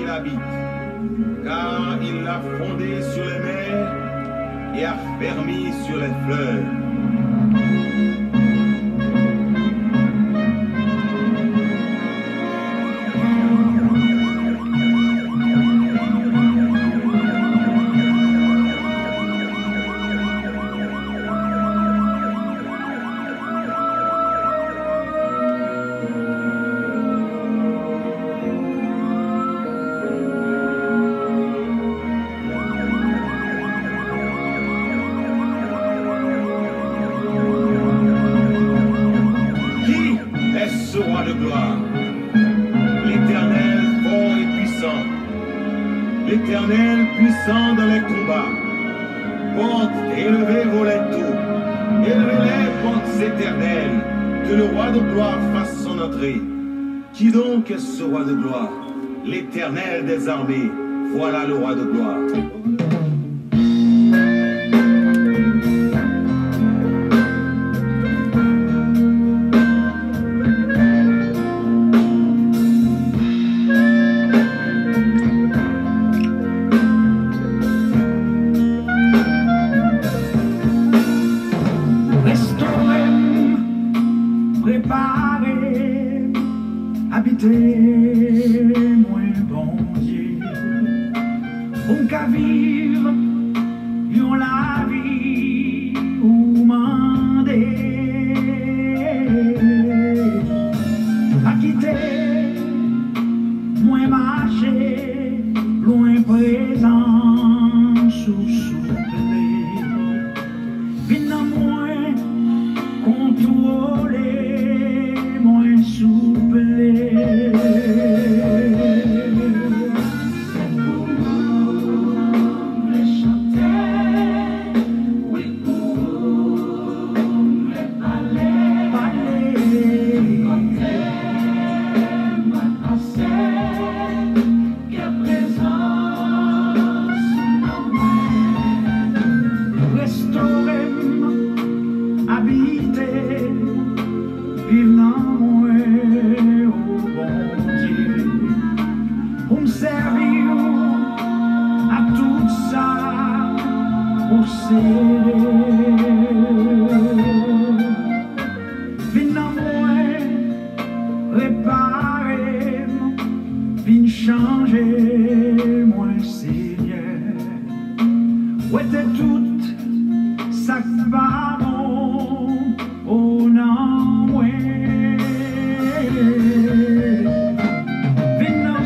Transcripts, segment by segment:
qu'il habite, car il l'a fondé sur les mers et a fermi sur les fleuves. L'Éternel puissant dans les combats, porte et élevez vos lettres, élevez-les portes éternelles, que le roi de gloire fasse son entrée. Qui donc est ce roi de gloire? L'Éternel des armées, voilà le roi de gloire. Moins bon Dieu, on qu'à vivre, yon la vie ou mandé, à quitter, moins marcher, loin présent, sous souffler, vin moins contrôler, moins soupler. Réparer, vin changer, moi Seigneur. Ouais, t'es toute, ça va bon, oh non, ouais. Vin moi,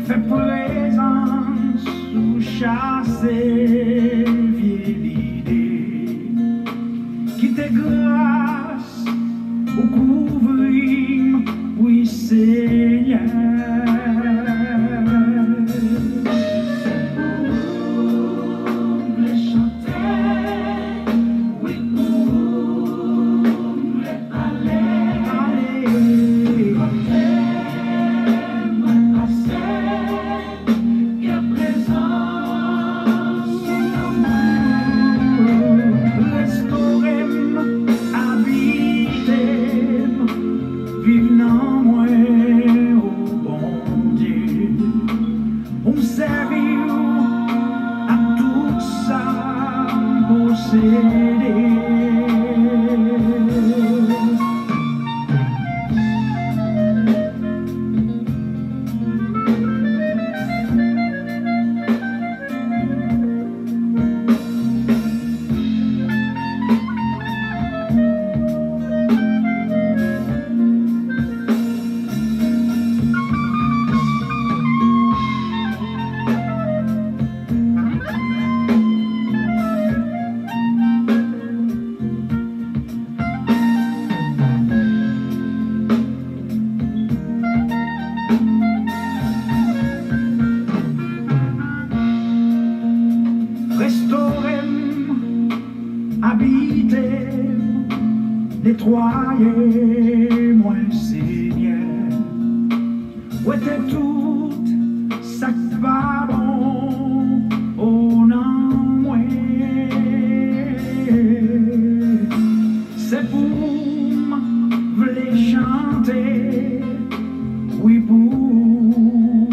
fais présence, ou chasser, vieille idée, qui te grâce, ou couvrir, oui Seigneur. Nettoyer, moi Seigneur, où était toute, ça va bon, oh non, ouais. C'est pour m'v'ler chanter, oui pour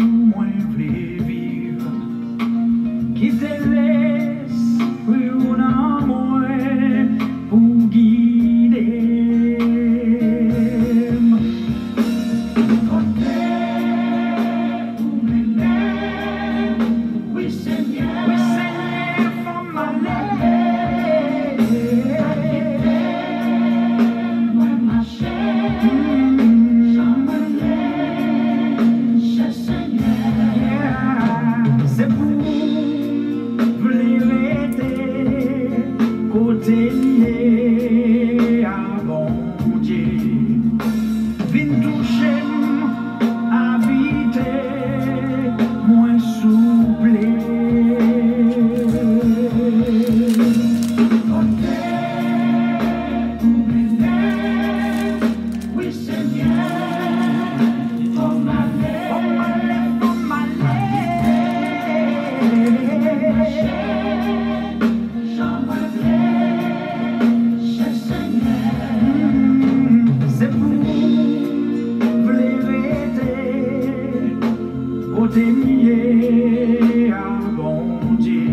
côté lié à bon Dieu,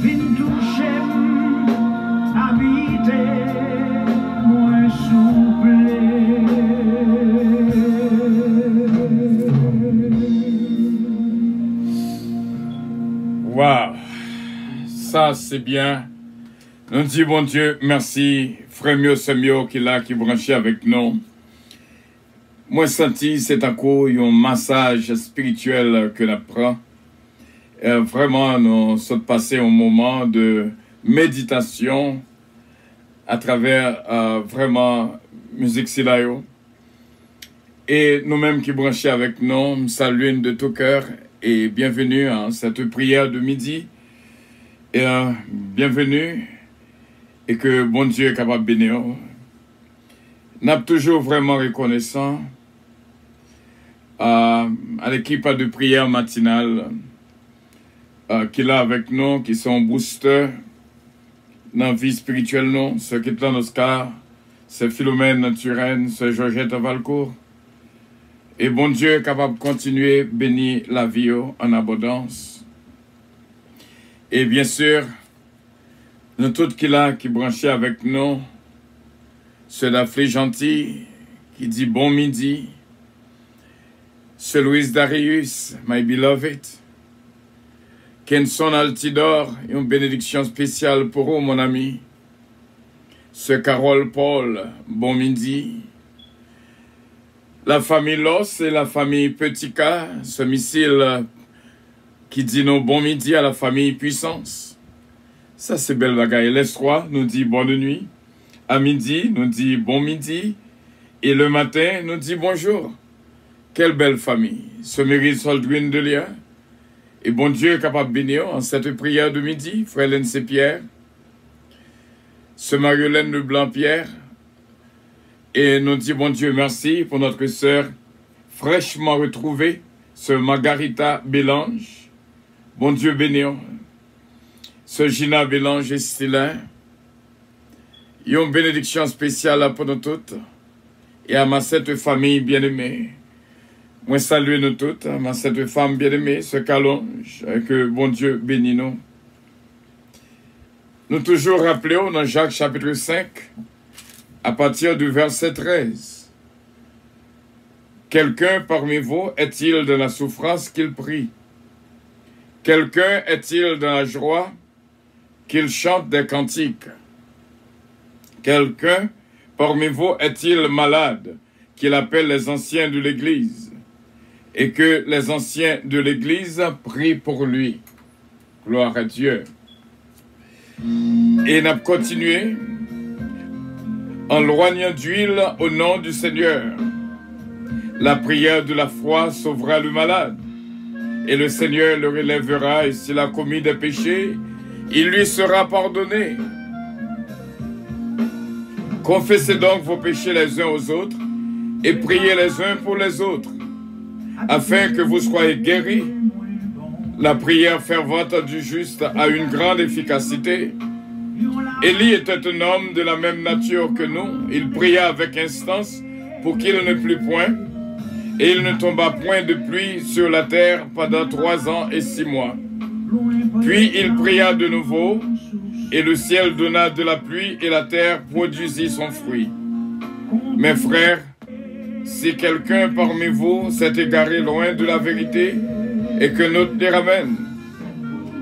vin toucher, habiter, moins souple. Wow, ça c'est bien. Nous disons bon Dieu, merci, frère Mio Semio qui est là, qui est branché avec nous. Moi, senti, c'est un coup, un massage spirituel que l'on prend. Vraiment, nous sommes passés un moment de méditation à travers vraiment musique Silayo. Et nous-mêmes qui branchés avec nous, nous saluons de tout cœur et bienvenue à cette prière de midi. Et bienvenue et que bon Dieu est capable de bénir. Nous sommes toujours vraiment reconnaissants à l'équipe de prière matinale qui est là avec nous, qui sont boosters dans la vie spirituelle, non? Ceux qui sont dans Oscar, c'est Philomène Turenne, c'est Georgette Valcourt. Et bon Dieu est capable de continuer à bénir la vie en abondance. Et bien sûr, nous tous qui là, qui branchés avec nous, c'est Daphné Gentil qui dit bon midi. C'est Louise Darius, my beloved. Kenson Altidor, une bénédiction spéciale pour vous, mon ami. C'est Carole Paul, bon midi. La famille Loss et la famille Petika, ce missile qui dit non bon midi à la famille Puissance. Ça, c'est belle bagaille. L'Estroie nous dit bonne nuit. À midi, nous dit bon midi. Et le matin, nous dit bonjour. Quelle belle famille. Ce mérite Soldwin de lien. Et bon Dieu est capable de bénir en cette prière de midi, frère Lens Pierre. Ce Marie-Hélène de Blanc-Pierre. Et nous dit bon Dieu merci pour notre sœur fraîchement retrouvée, ce Margarita Bélange. Bon Dieu bénir. Ce Gina Bélange et Stylin. Une bénédiction spéciale pour nous toutes. Et à ma cette famille bien-aimée. Moi salue nous toutes, ma cette femme bien-aimée, ce Calonge, que bon Dieu bénisse nous. Nous toujours rappelons dans Jacques chapitre 5, à partir du verset 13. Quelqu'un parmi vous est-il dans la souffrance qu'il prie? Quelqu'un est-il dans la joie qu'il chante des cantiques? Quelqu'un parmi vous est-il malade qu'il appelle les anciens de l'Église? Et que les anciens de l'Église prient pour lui. Gloire à Dieu. Et n'a continué en loignant d'huile au nom du Seigneur. La prière de la foi sauvera le malade. Et le Seigneur le relèvera, et s'il a commis des péchés, il lui sera pardonné. Confessez donc vos péchés les uns aux autres, et priez les uns pour les autres, afin que vous soyez guéris. La prière fervente du juste a une grande efficacité. Élie était un homme de la même nature que nous. Il pria avec instance pour qu'il ne plût point, et il ne tomba point de pluie sur la terre pendant 3 ans et 6 mois. Puis il pria de nouveau, et le ciel donna de la pluie, et la terre produisit son fruit. Mes frères, si quelqu'un parmi vous s'est égaré loin de la vérité et que notre les ramène,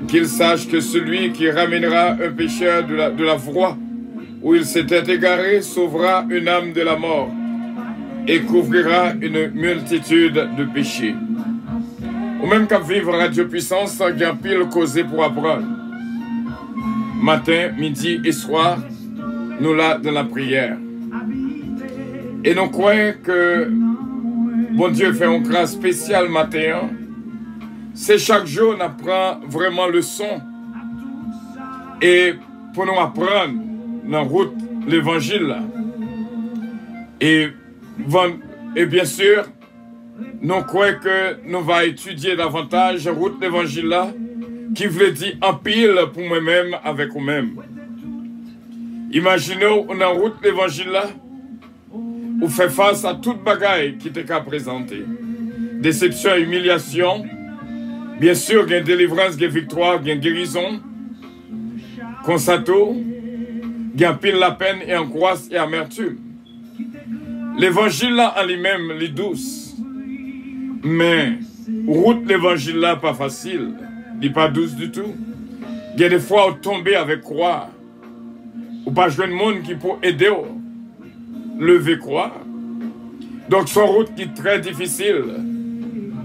qu'il sache que celui qui ramènera un pécheur de la voie où il s'était égaré sauvera une âme de la mort et couvrira une multitude de péchés. Ou même qu'à vivre Radio Puissance, il y a pile causé pour apprendre. Matin, midi et soir, nous là dans la prière. Et nous croyons que bon Dieu fait un grâce spécial matin. C'est chaque jour on apprend vraiment le son. Et pour nous apprendre dans la route l'évangile. Et bien sûr, nous croyons que nous allons étudier davantage la route l'évangile là, qui veut dire en pile pour moi-même avec vous-même. Imaginez, on a en route l'évangile là, on fait face à toute bagaille qui était qu'à présenter. déception et humiliation. Bien sûr, il y a délivrance, il y a victoire, il y a guérison. Constato, il y a pile la peine et angoisse et amertume. L'évangile là en lui-même, il est douce. Mais, route l'évangile là pas facile. Il n'est pas douce du tout. Il y a des fois où tomber avec croix. Ou pas jouer le monde qui peut aider au lever croix. Donc, son route qui est très difficile.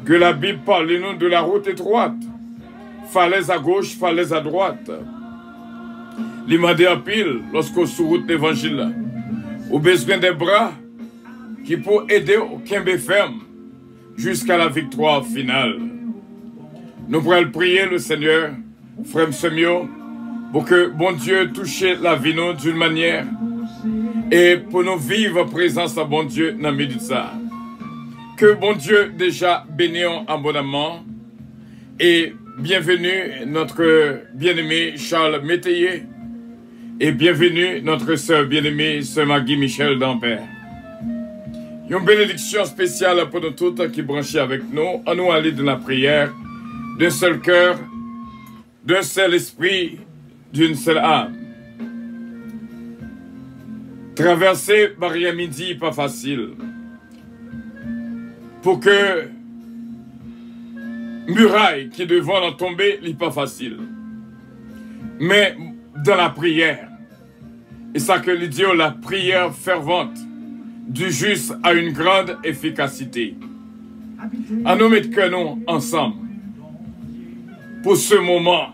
Que la Bible parle nous de la route étroite. Falaise à gauche, falaise à droite. Il m'a dit en pile, lorsqu'on sous route l'évangile, au besoin des bras qui pour aider au Kembe ferme jusqu'à la victoire finale. Nous pourrons prier le Seigneur, frère Semio, pour que bon Dieu touche la vie nous d'une manière et pour nous vivre en présence de bon Dieu dans le milieu de ça. Que bon Dieu déjà bénisse abondamment et bienvenue notre bien-aimé Charles Métayer et bienvenue notre sœur bien-aimée sœur Maggie Michel d'Ampère. Une bénédiction spéciale pour nous toutes qui branchent avec nous. On nous aller dans la prière d'un seul cœur, d'un seul esprit, d'une seule âme. Traverser barrière midi pas facile. Pour que muraille qui devant en tomber n'est pas facile. Mais dans la prière, et ça que le Dieu, la prière fervente du juste a une grande efficacité. À nous mettre que nous ensemble pour ce moment.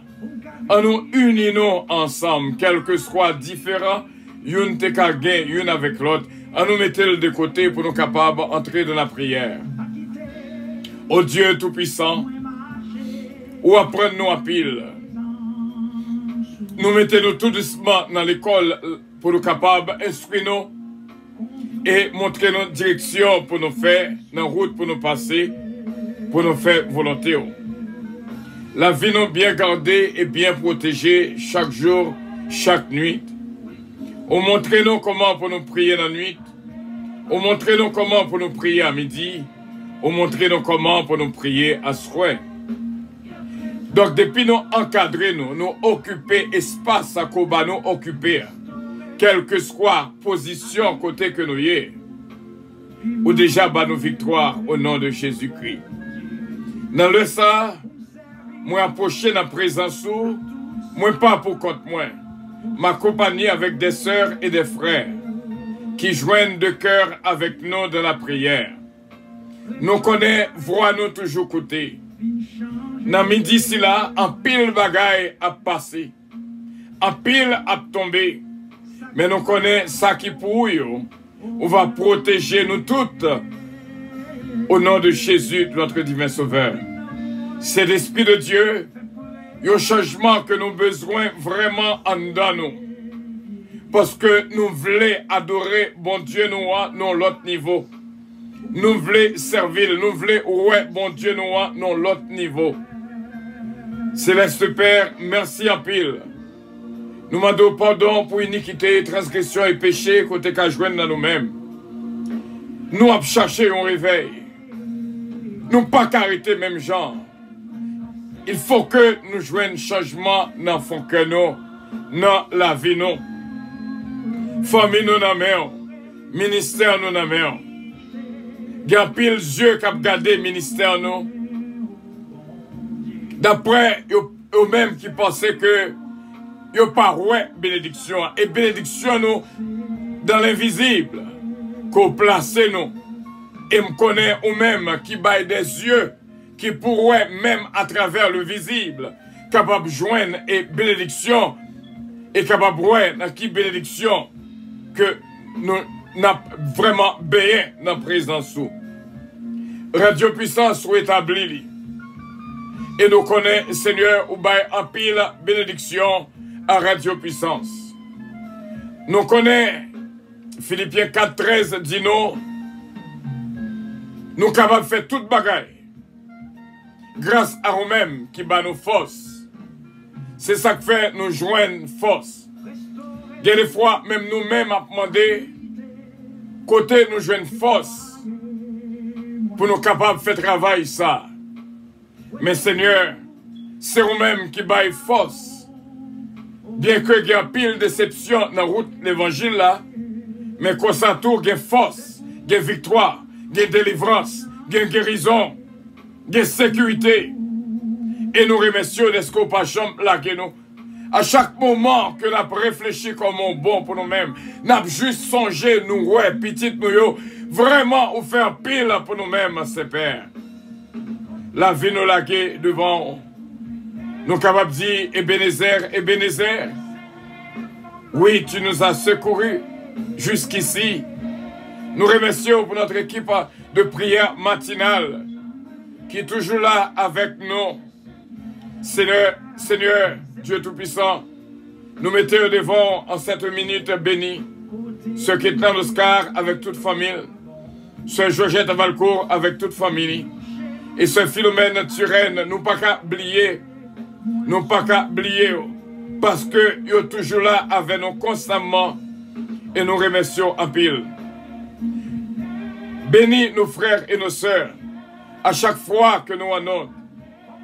À nous unir ensemble, quel que soit différent, une te gain, une avec l'autre. À nous mettre de côté pour nous capables d'entrer dans la prière. Ô Dieu Tout-Puissant, ou apprendre nous à pile. Nous mettons tout doucement dans l'école pour nous capables d'instruire nous et montrer notre direction pour nous faire, dans la route pour nous passer, pour nous faire volonté. La vie nous bien gardée et bien protégée chaque jour, chaque nuit. On montre nous comment pour nous prier la nuit. On montre nous comment pour nous prier à midi. On montre nous comment pour nous prier à soir. Donc depuis nous encadrer nous occuper espace à quoi nous occuper. Quelle que soit position côté que nous y est. Ou déjà bah nos victoires au nom de Jésus-Christ. Dans le ça, moi approcher dans la présence où, moi pas pour compte moi. M'accompagner avec des sœurs et des frères qui joignent de cœur avec nous dans la prière. Nous connaissons, voix-nous toujours côté. Dans midi si là, en pile bagaille à passer, en pile à tomber. Mais nous connaissons ça qui pour nous. On va protéger nous toutes au nom de Jésus, notre divin Sauveur. C'est l'Esprit de Dieu, un changement que nous avons besoin vraiment en dedans nous. Parce que nous voulons adorer bon Dieu nous à l'autre niveau. Nous voulons servir, nous voulons ouais bon Dieu nous à l'autre niveau. Céleste Père, merci en pile. Nous demandons pardon pour iniquité, transgression et péché côté qu'à joindre dans nous-mêmes. Nous avons cherché un réveil. Nous pas qu'arrêter même genre. Il faut que nous joignions changement dans le fond que nous, dans la vie nous. Famille nous dans main, ministère nous dans main. Il y a pile yeux qui ont regardé le ministère nous. D'après eux-mêmes qui pensaient que il n'y a pas de bénédiction. Et bénédiction nous dans l'invisible. Qu'on place nous. Et me connaît eux-mêmes qui baillent des yeux. Qui pourraient même à travers le visible. Capable de joindre et bénédiction. Et capable de voir dans qui bénédiction. Que nous n'avons vraiment bien dans la présence. Radio Puissance ou établi. Et nous connaissons, Seigneur, ou bail en pile bénédiction à Radio Puissance. Nous connaissons, Philippiens 4,13 dit nous sommes capables de faire toute bagaille. Grâce à nous-mêmes qui bat nos forces. C'est ça qui fait nous joindre force. Il y a des fois, même nous-mêmes à demander, côté nous joindre force. pour nous capables de faire travail ça. Mais Seigneur, c'est vous-même qui baille force. Bien que il y a pile de déception dans la route de l'évangile là, mais qu'on s'entoure, il y a force, il y a victoire, il y a délivrance, il y a guérison, il y a sécurité. Et nous remercions de ce qu'on pas chambre là que nous. À chaque moment que nous avons réfléchi comme on bon pour nous-mêmes, nous avons juste songé, nous, ouais, petit nous, vraiment, ou faire pile pour nous-mêmes, c'est Père. La vie nous laguer devant, nous capables de dire, Ebenezer, Ebenezer, oui, tu nous as secourus jusqu'ici. Nous remercions pour notre équipe de prière matinale qui est toujours là avec nous. Seigneur, Dieu Tout-Puissant, nous mettons devant en cette minute bénie ce qui est dans l'Oscar avec toute famille, ce Georgette Valcourt avec toute famille, et ce Philomène Turenne, nous pas qu'à oublier, parce que ils sont toujours là avec nous constamment, et nous remercions en pile. Bénis nos frères et nos sœurs, à chaque fois que nous en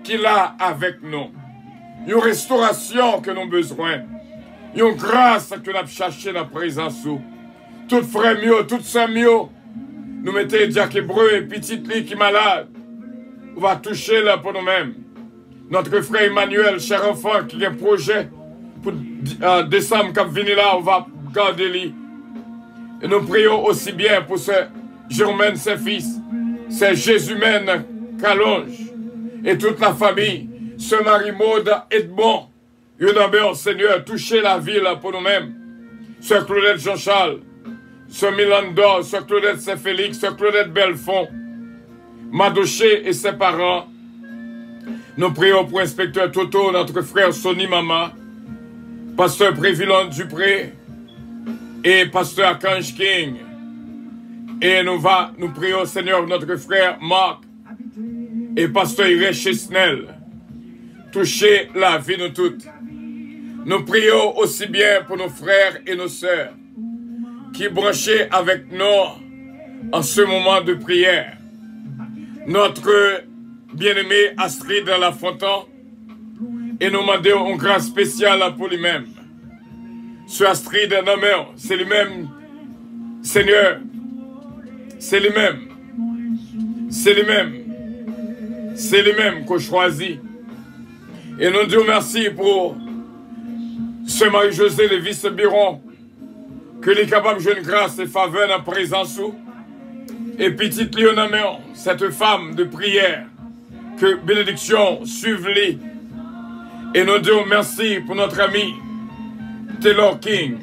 qu'il a avec nous. Une restauration que nous avons besoin. Une grâce que nous avons cherché dans la présence. Tout frère mieux, tout sœur mieux. Nous mettons Diac Hébreu et petite lit qui est malade. On va toucher là pour nous-mêmes. Notre frère Emmanuel, cher enfant, qui a un projet pour décembre qui vient là, on va garder lui. Et nous prions aussi bien pour ce Germaine, ses fils, c'est Jésus-mène Calonge. Et toute la famille, ce Marie-Maude Edmond, Yonabé, Seigneur, touchez la ville pour nous-mêmes. Ce Claudette Jean-Charles, ce Milan d'Or, ce Claudette Saint-Félix, ce Claudette Belfond, Madoché et ses parents. Nous prions pour inspecteur Toto, notre frère Sonny Mama, pasteur Prévilon Dupré et pasteur Archange King. Et nous prions, Seigneur, notre frère Marc et pasteur Iré Chesnel. Touchez la vie de toutes. Nous prions aussi bien pour nos frères et nos sœurs qui branchaient avec nous en ce moment de prière. Notre bien-aimé Astrid Lafontaine et nous demandons une grâce spéciale pour lui-même. Ce Astrid, c'est lui-même, Seigneur, c'est lui-même, c'est lui-même, c'est lui-même qu'on choisit. Et nous disons merci pour ce Marie-Josée de Vice-Biron, que les capables de grâce et faveur en présence. Et petite Léonamé, cette femme de prière, que bénédiction suive-les. Et nous disons merci pour notre ami Taylor King,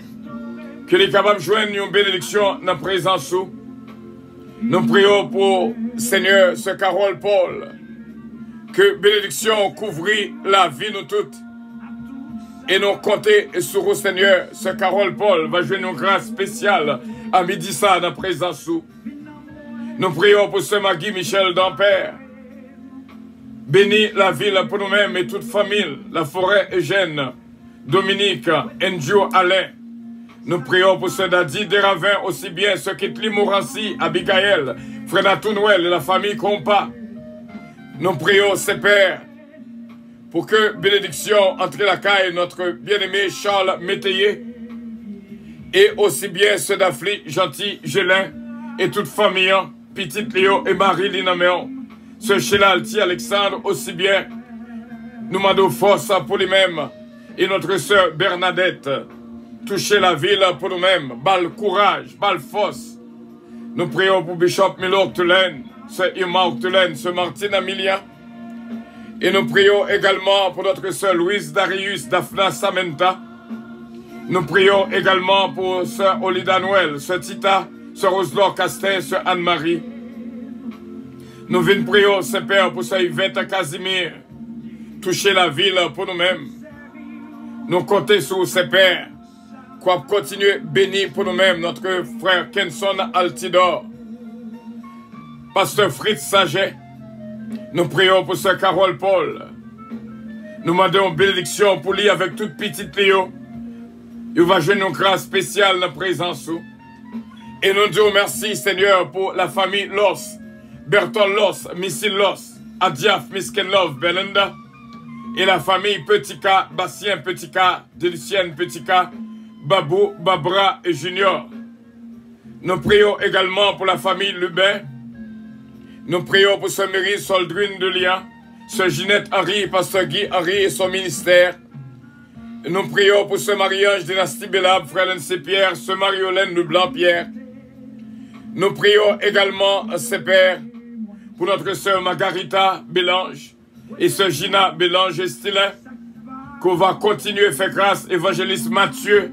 que les capables de joindre une bénédiction en présence. Nous prions pour Seigneur, ce Carole Paul, que bénédiction couvre la vie nous toutes. Et nous comptons sur le Seigneur, ce Carole Paul va jouer une grâce spéciale à midi ça dans la présence. Nous prions pour ce Magui Michel d'Ampère. Bénis la ville pour nous-mêmes et toute famille, la forêt Eugène, Dominique, Enjo Alain. Nous prions pour ce Dadi Desravins, aussi bien ce qui est Limorancy, Abigail, Freda Tounouel et la famille Compa. Nous prions, ces pères, pour que bénédiction entre la caille notre bien-aimé Charles Métayer et aussi bien ceux d'Afli, Gentil, Gélin et toute famille, Petite Léo et Marie Linaméon, ce Chélalti Alexandre aussi bien, nous demandons force pour lui-même et notre sœur Bernadette, toucher la ville pour nous-mêmes, balle courage, balle force. Nous prions pour Bishop Milo Octulaine, ce Irma Octulaine, ce Martine Amelia. Et nous prions également pour notre sœur Louise Darius Daphna Samenta. Nous prions également pour sœur Olida Noël, sœur Tita, sœur Roselor Castin, sœur Anne-Marie. Nous venons prier, Saint-Père, pour sœur Yvette Casimir. Toucher la ville pour nous-mêmes. Nous comptons sur Saint-Père. Qu'on continue béni pour nous-mêmes, notre frère Kenson Altidor. Pasteur Fritz Saget. Nous prions pour sœur Carole Paul. Nous demandons bénédiction pour lui avec toute petite Léo. Il va jouer une grâce spéciale dans la présence. Et nous disons merci Seigneur pour la famille Loss, Berton Loss, Missy Loss, Adiaf, Misken Love, Belinda, et la famille Petit K, Bastien Petit K, Délicienne Petit K, Babou, Babra et Junior. Nous prions également pour la famille Lubin. Nous prions pour Sœur Mary Soldrune de Lien, Sœur Ginette Henry, Pasteur Guy Henry et son ministère. Nous prions pour Sœur Marie-Ange Dynastie Bellab, Frère N.C. Pierre, Sœur Marie-Hélène Leblanc-Pierre. Nous prions également, Père, pour notre Sœur Margarita Bélange et Sœur Gina Bélange Estilin, qu'on va continuer à faire grâce, évangéliste Mathieu,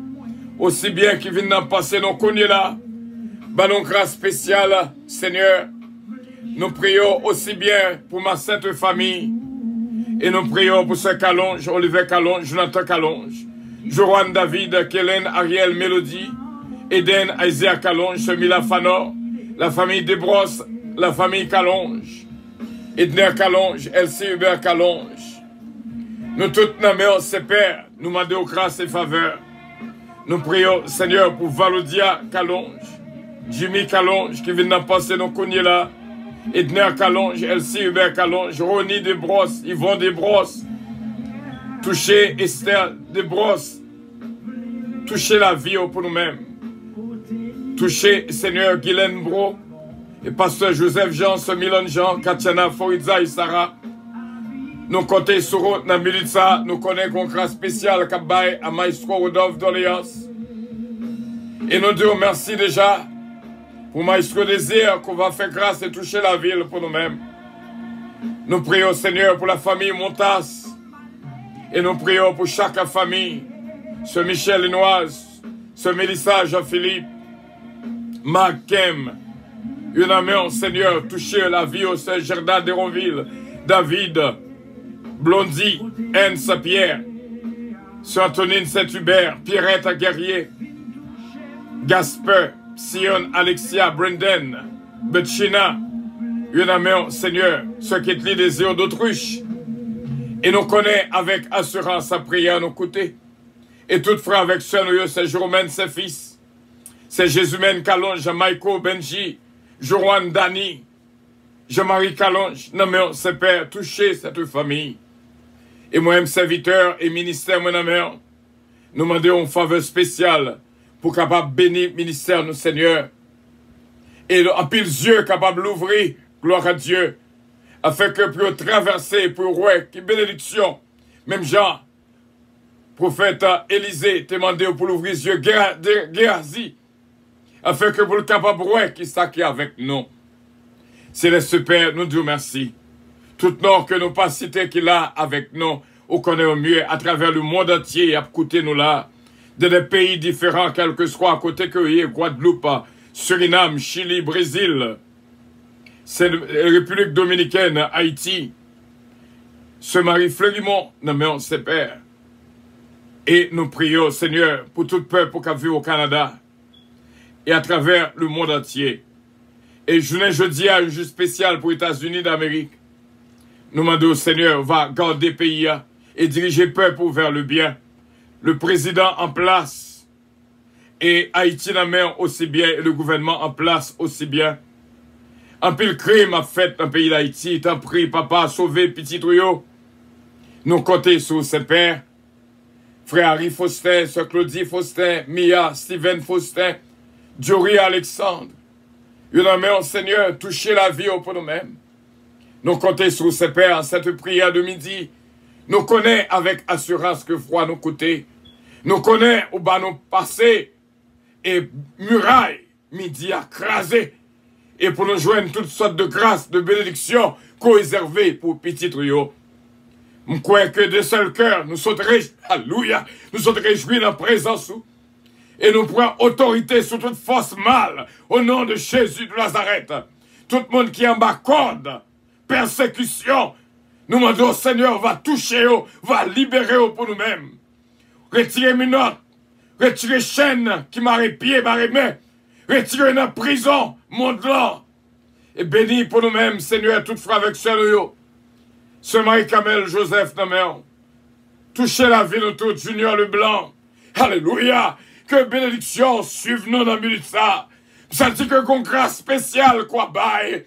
aussi bien qu'il vient d'en passer nos connus là. Ballon grâce spéciale, Seigneur. Nous prions aussi bien pour ma sainte famille. Et nous prions pour Sœur Calonge, Olivier Calonge, Jonathan Calonge, Joanne David, Kellen, Ariel, Mélodie, Eden, Isaiah Calonge, Semila Fanor, la famille Desbrosses, la famille Calonge, Edner Calonge, Elsie Hubert Calonge. Nous toutes nommons ces pères, nous demandons grâce et faveur. Nous prions, Seigneur, pour Valodia Calonge, Jimmy Calonge, qui vient d'en passer nos cognes là, Edner Calonge, Elsie Hubert Calonge, Ronnie Desbrosses, Yvon Desbrosses, toucher Esther Desbrosses, toucher la vie pour nous-mêmes, toucher Seigneur Guylaine Bro, et Pasteur Joseph Jean, Milan Jean, Katiana Foridza et Sarah. Nous comptons sur eux, dans Militza, nous connaissons grâce spéciale Kabaye à Maestro Rodolphe d'Orléans. Et nous disons merci déjà pour Maestro Désir qu'on va faire grâce et toucher la ville pour nous-mêmes. Nous prions Seigneur pour la famille Montas. Et nous prions pour chaque famille. Ce Michel Linoise, ce Mélissa Jean-Philippe, Marc Kem. Une amène Seigneur, toucher la vie au Seigneur Gerda d'Héronville, David, Blondie, Anne Saint-Pierre, Sœur Antonine Saint-Hubert, Pierrette Aguerrier, Gasper, Sion, Alexia, Brendan, Betchina, une amène, Seigneur, ceux qui te lit des yeux d'autruche, et nous connaît avec assurance sa prière à nos côtés, et tout frère avec Sœur nous, c'est Jérôme, ses fils, c'est Jésus-Men Calonge, Maïko, Benji, Joanne, Dani, Jean-Marie Calonge, nommons ses pères, toucher cette famille, et moi-même serviteur et ministère, mon ami, nous demandons une faveur spéciale pour capable bénir le ministère, nous Seigneur. Et en pile yeux capable d'ouvrir, gloire à Dieu, afin que pour traverser, pour ouais, qui bénédiction, même Jean, prophète Élisée, te demandé pour l'ouvrir les yeux, Géasi, afin que pour le capable ouais, qui s'acquiert avec nous. Céleste Père, nous disons merci. Tout nom que nous pas cité qu'il a avec nous, on connaît au mieux à travers le monde entier, à côté nous là, de des pays différents, quel que soit, à côté que y ait Guadeloupe, Suriname, Chili, Brésil, République Dominicaine, Haïti, ce Marie Fleurimont, nommons ses pères. Et nous prions, Seigneur, pour tout peuple qui vit au Canada et à travers le monde entier. Et jeudi à un jour spécial pour les États-Unis d'Amérique. Nous demandons au Seigneur, va garder le pays et diriger le peuple vers le bien. Le président en place et Haïti la main aussi bien et le gouvernement en place aussi bien. Un pile crime a fait dans le pays d'Haïti. T'en prie, papa, sauver petit trio. Nous comptons sur ses pères. Frère Harry Faustin, Sœur Claudie Faustin, Mia, Steven Faustin, Jory Alexandre. Une main, Seigneur, toucher la vie pour nous-mêmes. Nous comptons sur ses pères en cette prière de midi. Nous connaissons avec assurance que froid nous coûter. Nous connaissons où bas nous passer et muraille midi à craser. Et pour nous joindre toutes sortes de grâces, de bénédictions co-réservées pour petit trio. Je crois que de seul cœur, nous sommes réjouis, alléluia, nous sommes réjouis dans la présence. Et nous prenons autorité sur toute force mal au nom de Jésus de Nazareth. Tout le monde qui est en bas corde, persécution, nous demandons au Seigneur, va toucher, va libérer pour nous-mêmes. Retirez mes notes, retirez chaînes qui m'arrêtent pieds, m'arrêtent mains, retirez la prison, monde là. Et bénis pour nous-mêmes, Seigneur, toute frère avec Seigneur. Ce Marie-Camel, Joseph, nommons. Touchez la vie de tout, Junior Leblanc. Alléluia. Que bénédiction suive nous dans Militza. Ça dit que qu'on grâce spéciale, quoi, bail.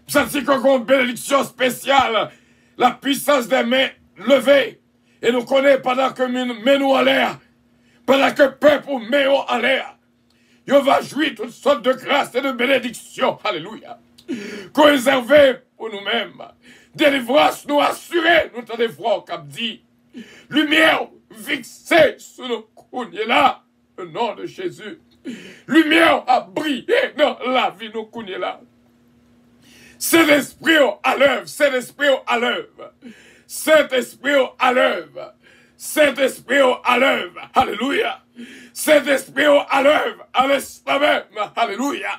Senti qu'on une bénédiction spéciale. La puissance des mains levées. Et nous connaissons pendant que nous en l'air. Pendant que le peuple met en l'air. Il va jouir toutes sortes de grâces et de bénédictions. Alléluia. Qu'on réserve pour nous-mêmes. Délivrance nous assurer. Nous t'en défrons comme dit. Lumière fixée sur nos couilles là. Le nom de Jésus. Lumière a brillé dans la vie nous couilles là. C'est l'esprit à l'œuvre. C'est l'esprit à l'œuvre. Saint-Esprit à l'œuvre. Saint-Esprit à l'œuvre. Alléluia. Saint-Esprit à l'œuvre. À l'instant même. Alléluia.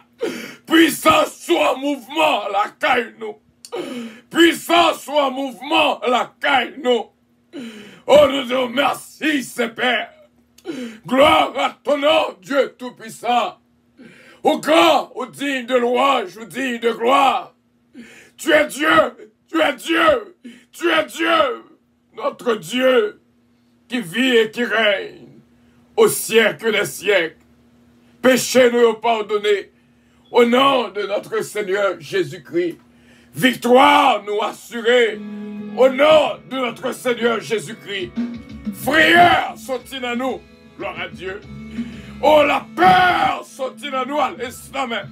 Puissance soit en mouvement, la caille nous. Puissance soit en mouvement, la caille nous. Oh, nous disons merci, Père. Gloire à ton nom, Dieu Tout-Puissant. Au grand, au digne de louange, au digne de gloire. Tu es Dieu, tu es Dieu, tu es Dieu, notre Dieu, qui vit et qui règne au siècle des siècles. Péché nous pardonné, au nom de notre Seigneur Jésus-Christ. Victoire nous assurée, au nom de notre Seigneur Jésus-Christ. Frayeur sortit dans nous, gloire à Dieu. Oh, la peur sortit dans nous à l'instant même.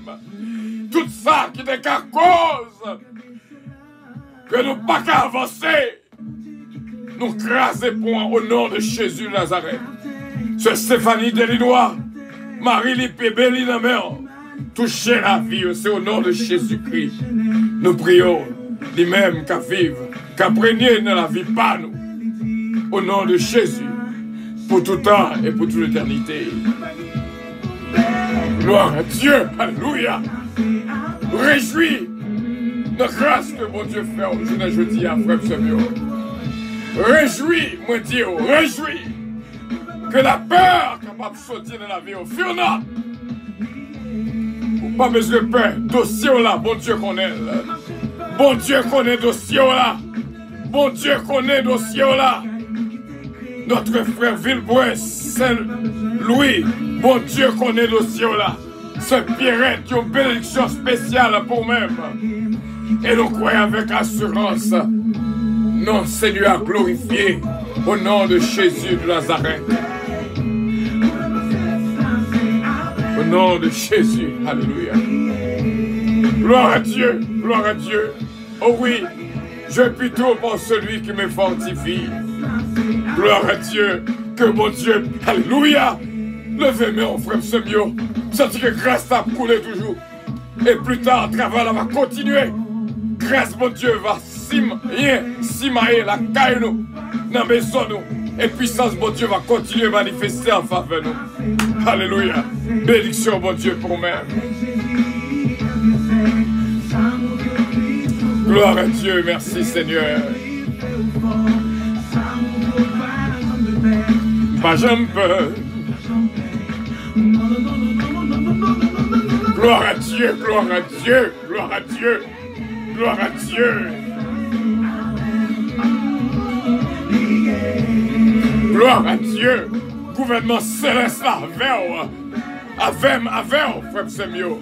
Tout ça qui n'est qu'à cause que nous pas qu'à avancer. Nous craser point au nom de Jésus de Nazareth. Ce Stéphanie Delinois, Marie-Lippe Béli-Namer, touchez la vie, c'est au nom de Jésus-Christ. Nous prions, lui-même qu'à vivre, qu'à prégner dans la vie, pas nous. Au nom de Jésus, pour tout temps et pour toute l'éternité. Gloire à Dieu, alléluia. Réjouis de grâce que mon Dieu fait aujourd'hui, je dis à frère Samuel. Réjouis, moi Dieu, réjouis que la peur capable de sortir dans la vie au fur et à mesure. Pas besoin de peur, dossier là, bon Dieu connaît. Bon Dieu connaît dossier là. Bon Dieu connaît dossier là. Notre frère Villebois, Saint-Louis, bon Dieu connaît dossier là. Ce Pierrette qui a une bénédiction spéciale pour même. Et nous croyons avec assurance. Non, Seigneur glorifié au nom de Jésus de Nazareth. Au nom de Jésus, alléluia. Gloire à Dieu, gloire à Dieu. Oh oui, je prie tout pour celui qui me fortifie. Gloire à Dieu, que mon Dieu, alléluia. Levez-moi, mon frère Samuel. Senti que grâce a coulé toujours. Et plus tard, le travail va continuer. Grâce, mon Dieu, va simailler la caille nous, dans la maison nous. Et puissance, mon Dieu, va continuer à manifester en faveur de nous. Alléluia. Bénédiction, mon Dieu, pour même. Gloire à Dieu, merci Seigneur. Pas j'aime peur. Gloire à Dieu, gloire à Dieu, gloire à Dieu, gloire à Dieu. Gloire à Dieu. Gouvernement céleste là, avec, frère Samuel.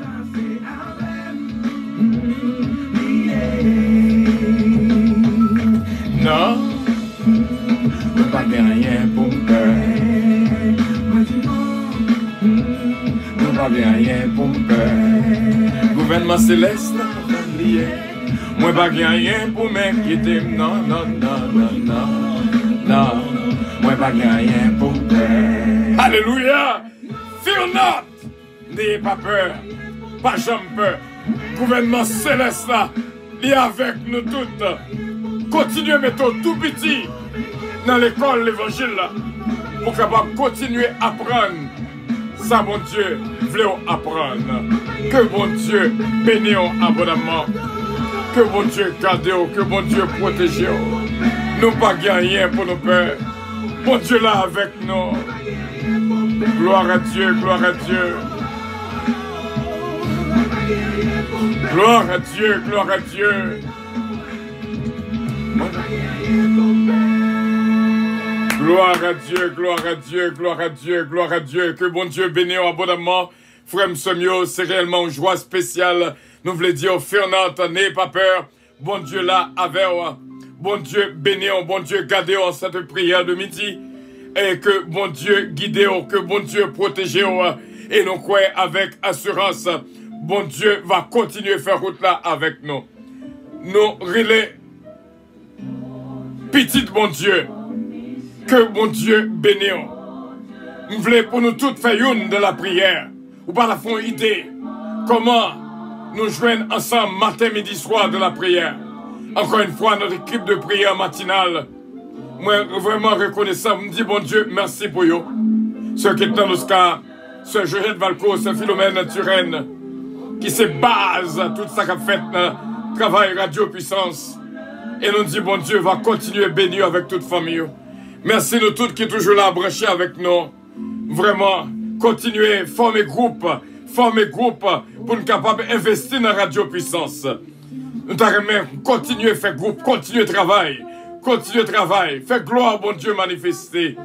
Non, je pas rien pour me faire. Je pas rien pour me faire. Gouvernement céleste là, lié. Moi pas rien pour m'inquiéter. Non, non, non, non, non, non. Moi pas rien pour me faire. Alléluia. Fear not. N'ayez pas peur. Pas jamais peur. Gouvernement céleste là, lié avec nous toutes. Continuez à mettre tout petit dans l'école, l'évangile là, pour capable continuer à apprendre. Ça, bon Dieu, voulez apprendre. Que bon Dieu bénisse abondamment. Que bon Dieu garde, que bon Dieu protège. Nous pas rien pour nos pères. Bon Dieu là avec nous. Gloire à Dieu, gloire à Dieu. Gloire à Dieu, gloire à Dieu. Gloire à Dieu, gloire à Dieu, gloire à Dieu, gloire à Dieu. Que bon Dieu bénisse abondamment. Frère Samuel, c'est réellement une joie spéciale Nous voulons dire, Fernand, n'ayez pas peur. Bon Dieu là, avec bon Dieu béni, bon Dieu gardez en cette prière de midi. Et que bon Dieu guide, que bon Dieu protège. Et nous croyons avec assurance, bon Dieu va continuer à faire route là avec nous. Nous relais, petit bon Dieu, que bon Dieu bénisse. Nous voulons pour nous toutes faire une de la prière. Ou par la fond idée, comment nous joignons ensemble matin, midi, soir de la prière. Encore une fois, notre équipe de prière matinale. Moi, vraiment reconnaissant, je me dis, bon Dieu, merci pour vous. Ceux qui sont dans nos cas, ce Joël Valco, ce Philomène Turenne, qui se base à tout ça qu'a fait le travail Radio Puissance. Et nous dit, bon Dieu, va continuer à bénir avec toute famille. Merci nous toutes qui sont toujours là, branchés avec nous. Vraiment, continuer, former groupe pour nous capables d'investir dans Radio Puissance. Nous t'arrêtons, continuer à faire groupe, continuer à travailler, faire gloire, bon Dieu, manifester.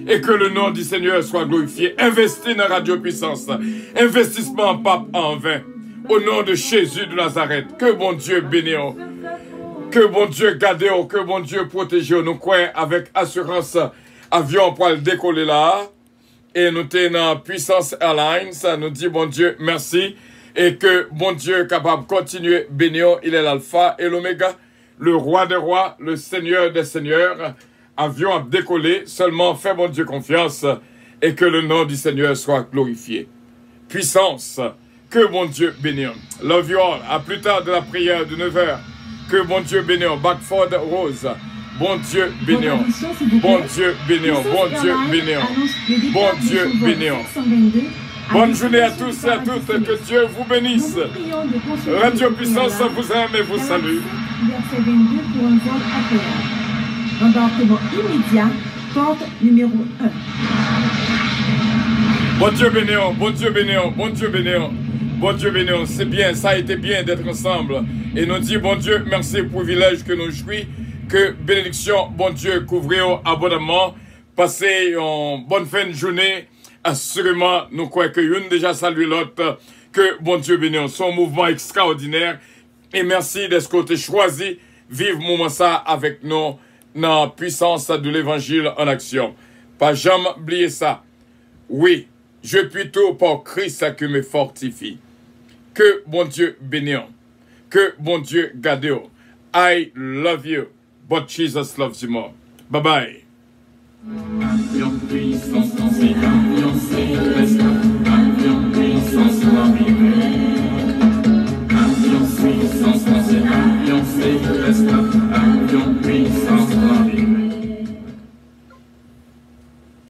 Et que le nom du Seigneur soit glorifié. Investir dans Radio Puissance. Investissement en pape en vain. Au nom de Jésus de Nazareth. Que bon Dieu bénisse. Que bon Dieu garde. Que bon Dieu protège. Nous croyons avec assurance. Avion pour le décoller là. Et nous sommes dans Puissance Airlines. Nous dit bon Dieu merci. Et que bon Dieu capable de continuer bénir. Il est l'alpha et l'oméga. Le roi des rois. Le seigneur des seigneurs. Avion à décoller, seulement fais bon Dieu confiance et que le nom du Seigneur soit glorifié. Puissance, que bon Dieu bénisse. Love you all. À plus tard de la prière de 9h. Que bon Dieu bénisse. Backford Rose. Bon Dieu bénisse. Bon Dieu bénisse. Bon Dieu bénisse. Bon Dieu bénisse. Bonne journée à tous et à toutes. Que Dieu vous bénisse. Radio Puissance vous aime et vous salue. Verset 22 pour un vol APR. Embarquement immédiat, porte numéro 1. Bon Dieu bénisse, bon Dieu bénisse, bon Dieu bénisse, bon Dieu bénisse. C'est bien, ça a été bien d'être ensemble. Et nous dit, bon Dieu, merci pour le privilège que nous jouissons. Que bénédiction, bon Dieu, couvre abondamment. Passez une bonne fin de journée. Assurément, nous croyons que une déjà salue l'autre. Que bon Dieu bénisse. Son mouvement extraordinaire. Et merci d'être côté choisi. Vive moment ça avec nous. Dans la puissance de l'évangile en action. Pas jamais oublier ça. Oui, je puis tout par Christ qui me fortifie. Que bon Dieu bénisse. Que bon Dieu garde. I love you, but Jesus loves you more. Bye bye.